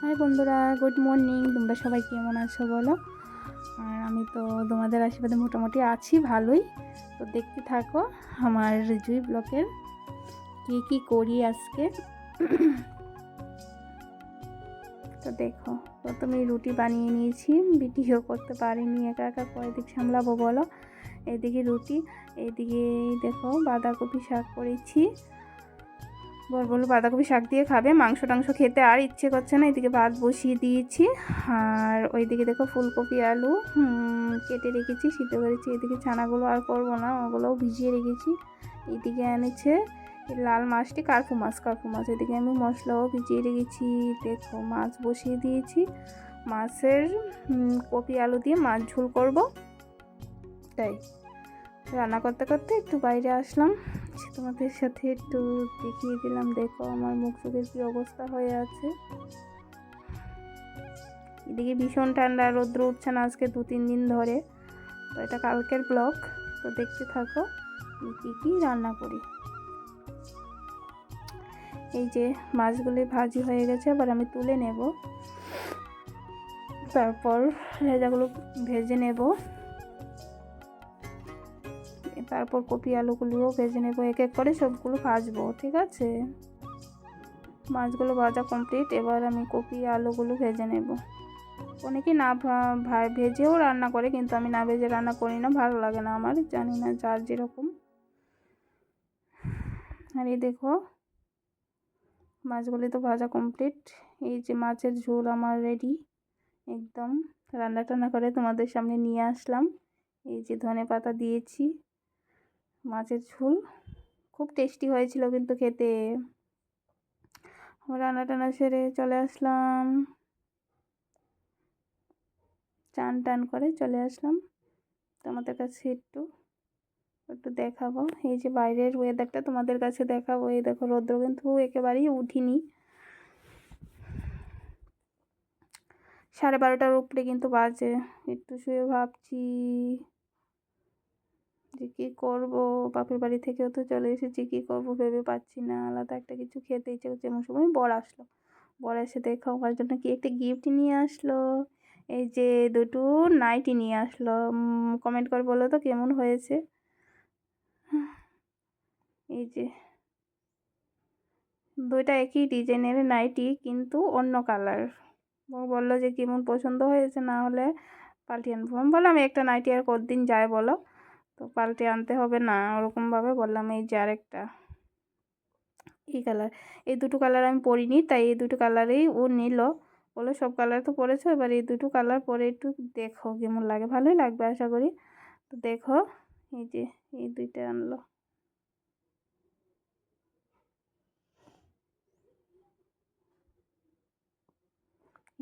High বন্ধুরা, good morning. তোমরা সবাই কেমন আছো বলো? আর আমি তো তোমাদের আশীর্বাদে মোটামুটি আছি ভালোই। তো দেখতে থাকো আমার জুই ব্লকের কী করি আজকে। তো দেখো, প্রথমে রুটি বানিয়ে নিয়েছি, ভিডিও করতে পারিনি, একা একা কয়দিক সামলাবো বলো। এইদিকে রুটি, এইদিকে দেখো বাঁধাকপি শাক করেছি। বললো বাঁধাকপি শাক দিয়ে খাবে, মাংস টাংস খেতে আর ইচ্ছে করছে না। এদিকে ভাত বসিয়ে দিয়েছি। আর ওইদিকে দেখো ফুলকপি আলু কেটে রেখেছি, সিদ্ধ করেছি। এদিকে ছানাগুলো আর করবো না, ওগুলোও ভিজিয়ে রেখেছি। এদিকে এনেছে লাল মাছটি, কার্পু মাছ। এদিকে আমি মশলাও ভিজিয়ে রেখেছি। দেখো মাছ বসিয়ে দিয়েছি। মাছের কপি আলু দিয়ে মাছ ঝোল করব। তাই রান্না করতে করতে একটু বাইরে আসলাম, তোমাদের সাথে একটু দেখিয়ে দিলাম। দেখো আমার মুখ চোখের কী অবস্থা হয়ে আছে। এদিকে ভীষণ ঠান্ডা, রৌদ্র উঠছে না আজকে 2-3 দিন ধরে। তো এটা কালকের ব্লগ, তো দেখতে থাকো কী রান্না করি। এই যে মাছগুলি ভাজি হয়ে গেছে, এবার আমি তুলে নেব, তারপর লেজাগুলো ভেজে নেব, তারপর কপি আলুগুলিও ভেজে নেব, এক এক করে সবগুলো ভাজবো। ঠিক আছে, মাছগুলো ভাজা কমপ্লিট, এবার আমি কপি আলুগুলো ভেজে নেব। অনেকে না ভেজেও রান্না করে, কিন্তু আমি না ভেজে রান্না করি না, ভালো লাগে না আমার, জানি না যার যেরকম। আর এই দেখো মাছগুলি তো ভাজা কমপ্লিট। এই যে মাছের ঝোল আমার রেডি একদম। রান্না টান্না করে তোমাদের সামনে নিয়ে আসলাম। এই যে ধনেপাতা দিয়েছি, মাছের ঝোল খুব টেস্টি হয়েছিল কিন্তু খেতে। রান্না টান্না সেরে চলে আসলাম, চান টান করে চলে আসলাম তোমাদের কাছে একটু একটু দেখাবো। এই যে বাইরের ওয়েদারটা তোমাদের কাছে দেখাবো। এই দেখো রৌদ্র কিন্তু একেবারেই উঠিনি, 12:30টার উপরে কিন্তু বাজে। একটু শুয়ে ভাবছি যে কী করবো। বাপের বাড়ি থেকেও তো চলে এসেছি, কী করবো ভেবে পাচ্ছি না। আলাদা একটা কিছু খেতে ইচ্ছে করছে। এমন সময় বর আসলো, বর এসে দেখো আমার জন্য কি একটা গিফট নিয়ে আসলো। এই যে দুটো নাইটি নিয়ে আসলো। কমেন্ট করে বলো তো কেমন হয়েছে। এই যে দুইটা একই ডিজাইনের নাইটি, কিন্তু অন্য কালার। ও বললো যে কেমন পছন্দ হয়েছে, না হলে পাল্টে আনবো। আমি বললাম একটা নাইটি আর কতদিন যায় বলো, তো পাল্টে আনতে হবে না, ওরকমভাবে বললাম। এই যে আরেকটা এই কালার, এই দুটো কালার আমি পরিনি, তাই এই দুটো কালারেই ও নিল। বলো সব কালার তো পরেছো, এবার এই দুটো কালার পরে একটু দেখো কেমন লাগে, ভালোই লাগবে আশা করি। তো দেখো এই যে এই দুইটা আনলো।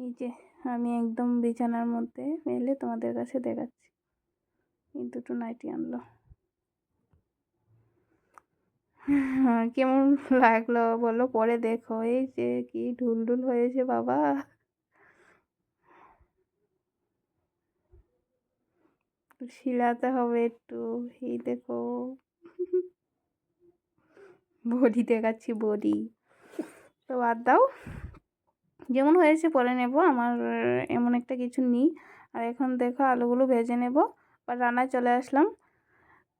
এই যে আমি একদম বিছানার মধ্যে মেলে তোমাদের কাছে দেখাচ্ছি, এই দুটো নাইটি আনলো। কেমন লাগলো বলো পরে দেখো। এই যে কি ঢুলঢুল হয়েছে বাবা, শিলাতে হবে একটু। এই দেখো বডি দেখাচ্ছি, বডি। তো বাদ দাও, যেমন হয়েছে পরে নেব, আমার এমন একটা কিছু নেই। আর এখন দেখো আলুগুলো ভেজে নেব, বা রান্নায় চলে আসলাম।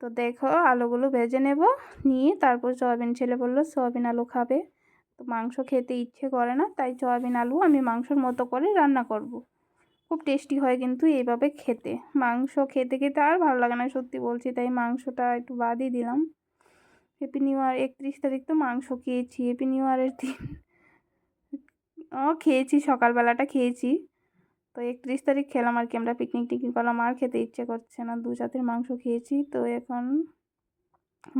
তো দেখো আলুগুলো ভেজে নেব, নিয়ে তারপর সয়াবিন, ছেলে বললো সয়াবিন আলু খাবে। তো মাংস খেতে ইচ্ছে করে না, তাই সয়াবিন আলু আমি মাংসর মতো করে রান্না করব। খুব টেস্টি হয় কিন্তু এইভাবে খেতে। মাংস খেতে খেতে আর ভালো লাগে না, সত্যি বলছি, তাই মাংসটা একটু বাদই দিলাম। হ্যাপি নিউ ইয়ার, 31 তারিখ তো মাংস খেয়েছি, হ্যাপি নিউ ইয়ারের দিন খেয়েছি, সকালবেলাটা খেয়েছি। তো 31 তারিখ খেলাম আর কি, আমরা পিকনিক টিকনিক করলাম, আর খেতে ইচ্ছে করছে না, 2 জাতের মাংস খেয়েছি। তো এখন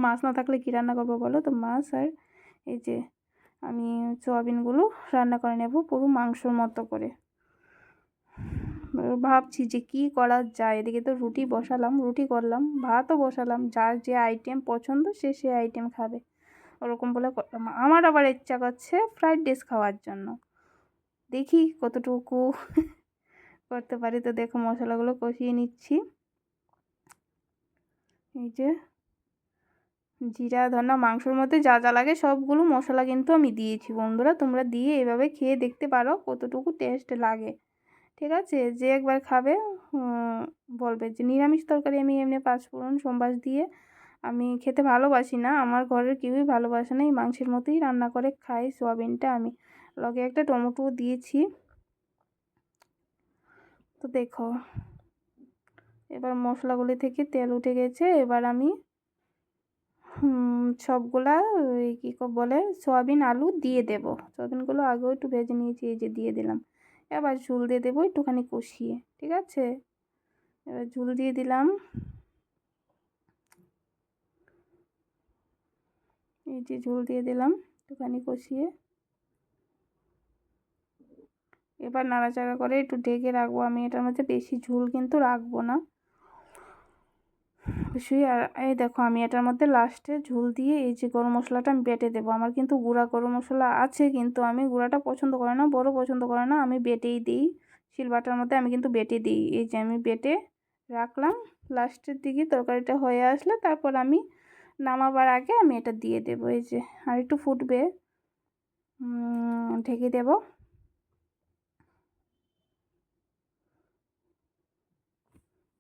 মাছ না থাকলে কী রান্না করবো বলো, তো মাছ আর এই যে আমি সোয়াবিনগুলো রান্না করে নেব পুরো মাংসর মতো করে। ভাবছি যে কি করা যায়। এদিকে তো রুটি বসালাম, রুটি করলাম, ভাতও বসালাম, যার যে আইটেম পছন্দ সে সে আইটেম খাবে, ওরকম বলে করলাম। আমার আবার ইচ্ছা করছে ফ্রাইড রাইস খাওয়ার জন্য, দেখি কতটুকু করতে পারি। তো দেখো মশলাগুলো কষিয়ে নিচ্ছি, এই যে জিরা ধনা মাংসর মধ্যে যা যা লাগে সবগুলো মশলা কিন্তু আমি দিয়েছি বন্ধুরা, তোমরা দিয়ে এভাবে খেয়ে দেখতে পারো কতটুকু টেস্ট লাগে। ঠিক আছে, যে একবার খাবে বলবে যে নিরামিষ তরকারি আমি এমনি পাঁচফোড়ন সোমবার দিয়ে আমি খেতে ভালোবাসি না, আমার ঘরের কেউই ভালোবাসে না, এই মাংসের মতোই রান্না করে খাই সোয়াবিনটা আমি। লগে একটা টমেটো দিয়েছি। তো দেখো এবার মশলাগুলি থেকে তেল উঠে গেছে, এবার আমি সবগুলা ওই কী বলে সয়াবিন আলু দিয়ে দেব। সয়াবিনগুলো আগেও একটু ভেজে নিয়েছি, এই যে দিয়ে দিলাম। এবার ঝুল দিয়ে দেবো একটুখানি কষিয়ে। ঠিক আছে, এবার ঝুল দিয়ে দিলাম, এই যে ঝুল দিয়ে দিলাম একটুখানি কষিয়ে। এবার নাড়াচাড়া করে একটু ঢেকে রাখবো আমি, এটার মধ্যে বেশি ঝুল কিন্তু রাখবো না অবশ্যই। আর এই দেখো আমি এটার মধ্যে লাস্টে ঝুল দিয়ে এই যে গরম মশলাটা আমি বেটে দেবো। আমার কিন্তু গুঁড়া গরম মশলা আছে, কিন্তু আমি গুঁড়াটা পছন্দ করে না, বড় পছন্দ করে না, আমি বেটেই দিই শিলবাটার মধ্যে, আমি কিন্তু বেটে দিই। এই যে আমি বেটে রাখলাম, লাস্টের দিকে তরকারিটা হয়ে আসলে তারপর আমি নামাবার আগে আমি এটা দিয়ে দেবো। এই যে আর একটু ফুটবে, ঢেকে দেব।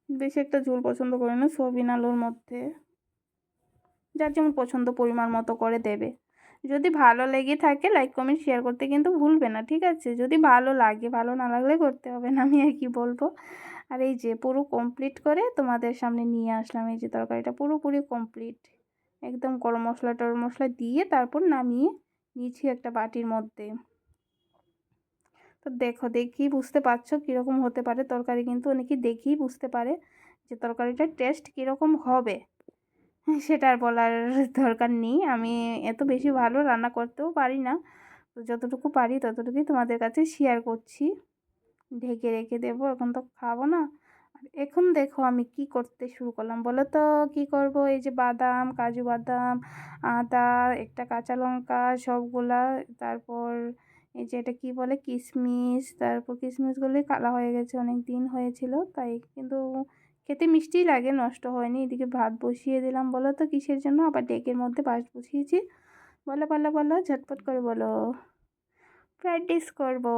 বেশি একটা ঝোল পছন্দ করে না সয়াবিন আলুর মধ্যে, যার যেমন পছন্দ পরিমাণ মতো করে দেবে। যদি ভালো লেগে থাকে লাইক কমেন্ট শেয়ার করতে কিন্তু ভুলবে না। ঠিক আছে, যদি ভালো লাগে, ভালো না লাগলে করতে হবে না, আমি আর কি বলবো। আর এই যে পুরো কমপ্লিট করে তোমাদের সামনে নিয়ে আসলাম, এই যে তরকারিটা পুরোপুরি কমপ্লিট, একদম গরম মশলা টরম মশলা দিয়ে তারপর নামিয়ে নিয়েছি একটা বাটির মধ্যে। তো দেখো দেখেই বুঝতে পারছো কীরকম হতে পারে তরকারি, কিন্তু অনেকেই দেখেই বুঝতে পারে যে তরকারিটার টেস্ট কীরকম হবে, সেটা আর বলার দরকার নেই। আমি এত বেশি ভালো রান্না করতেও পারি না, তো যতটুকু পারি ততটুকুই তোমাদের কাছে শেয়ার করছি। ঢেকে রেখে দেবো, এখন তো খাবো না। আর এখন দেখো আমি কি করতে শুরু করলাম বলো তো, কি করব, এই যে বাদাম, কাজু বাদাম, আদা, একটা কাঁচা লঙ্কা সবগুলা, তারপর এই যে এটা কি বলে কিশমিশ, তারপর কিশমিশগুলি কালা হয়ে গেছে, অনেক দিন হয়েছিল তাই, কিন্তু খেতে মিষ্টিই লাগে, নষ্ট হয়নি। এদিকে ভাত বসিয়ে দিলাম, বলো তো কিসের জন্য, আবার ডেকের মধ্যে ভাত বসিয়েছি, বলো বলো বলো ঝটপট করে বলো। ফ্রাইড রাইস করবো।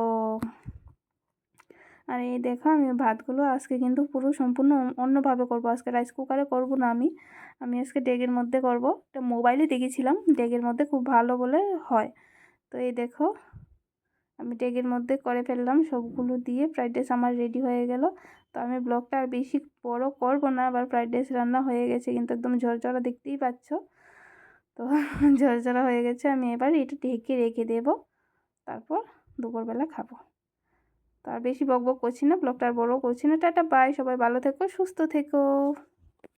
আর এই দেখো আমি ভাতগুলো আজকে কিন্তু পুরো সম্পূর্ণ অন্যভাবে করবো, আজকে রাইস কুকারে করব না আমি, আমি আজকে ডেগের মধ্যে করব। এটা মোবাইলে দেখেছিলাম ডেগের মধ্যে খুব ভালো বলে হয়। তো এই দেখো আমি ডেগের মধ্যে করে ফেললাম, সবগুলো দিয়ে ফ্রাইড রাইস আমার রেডি হয়ে গেল। তো আমি ব্লগটা আর বেশি বড় করব না, আবার ফ্রাইড রাইস রান্না হয়ে গেছে কিন্তু একদম ঝরঝরা, দেখতেই পাচ্ছ। তো ঝরঝরা হয়ে গেছে, আমি এবার এটা ঢেকে রেখে দেব, তারপর দুপুরবেলা খাবো। তো আর বেশি বকবক করছি না, ব্লগটা আর বড় করছি না। টাটা বাই, সবাই ভালো থেকো, সুস্থ থেকো।